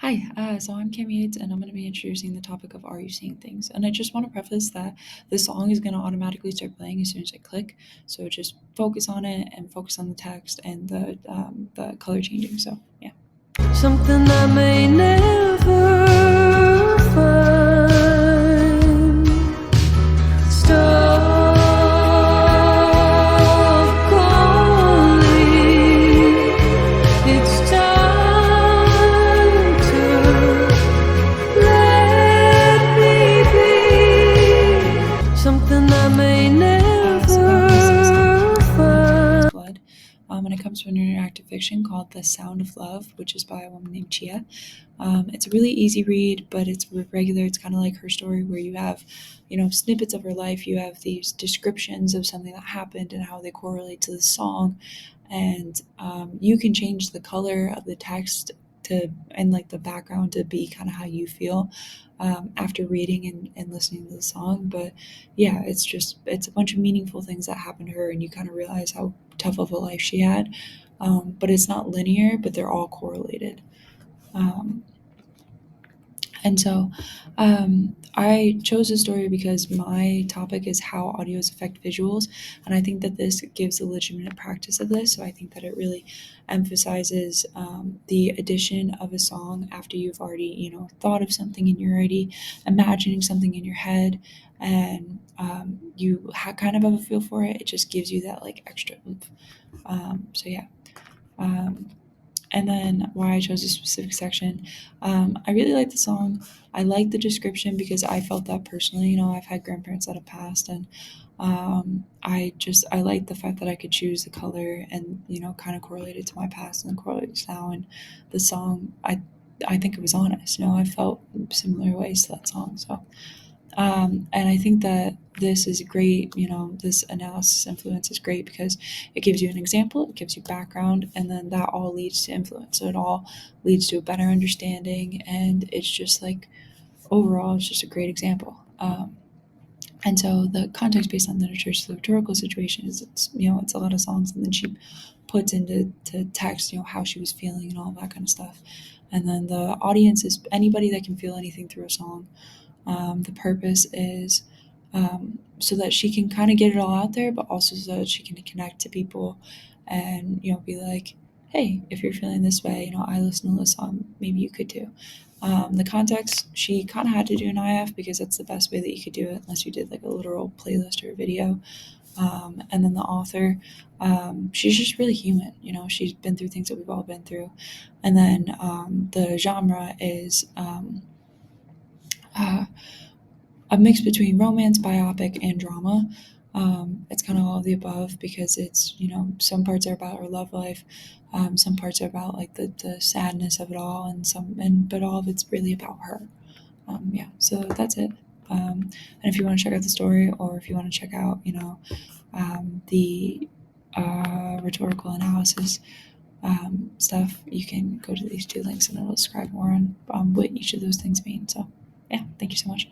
Hi, so I'm Kim Yates, and I'm going to be introducing the topic of Are You Seeing Things? And I just want to preface that the song is going to automatically start playing as soon as I click. So just focus on it and focus on the text and the color changing. So, yeah. Something I may never find. Stop calling. It's time to let me be. Something I may So yeah, this is never find. Blood. And it comes from an interactive fiction called The Sound of Love, which is by a woman named Chia. It's a really easy read, but it's regular. It's kind of like her story, where you have, snippets of her life. You have these descriptions of something that happened and how they correlate to the song, and you can change the color of the text to and like the background to be kind of how you feel after reading and listening to the song. But yeah, it's a bunch of meaningful things that happened to her, and you kind of realize how tough of a life she had. But it's not linear, but they're all correlated. Um, and so I chose this story because my topic is how audios affect visuals. And I think that this gives a legitimate practice of this. So I think that it really emphasizes the addition of a song after you've already, thought of something and you're already imagining something in your head. And you kind of have a feel for it. It just gives you that like extra oomph. So yeah. Um, and then why I chose a specific section. I really like the song. I like the description because I felt that personally. I've had grandparents that have passed, and I like the fact that I could choose the color and kind of correlate it to my past and correlate it to now. And the song, I think it was honest. I felt similar ways to that song. So and I think that this is great. This analysis influence is great because it gives you an example, it gives you background, and then that all leads to influence. So it all leads to a better understanding, and it's just like overall, it's just a great example. And so the context based on literature, so the rhetorical situation is it's a lot of songs, and then she puts into text how she was feeling and all that kind of stuff. And then the audience is anybody that can feel anything through a song. The purpose is so that she can kind of get it all out there, but also so that she can connect to people and, be like, hey, if you're feeling this way, I listen to this song, maybe you could too. The context, she kind of had to do an IF because that's the best way that you could do it, unless you did like a literal playlist or a video. And then the author, she's just really human. She's been through things that we've all been through. And then the genre is uh, a mix between romance, biopic, and drama. It's kind of all of the above because it's some parts are about her love life, some parts are about like the sadness of it all, but all of it's really about her. Yeah, so that's it. And if you want to check out the story, or if you want to check out the rhetorical analysis stuff, you can go to these two links and it'll describe more on what each of those things mean. So yeah, thank you so much.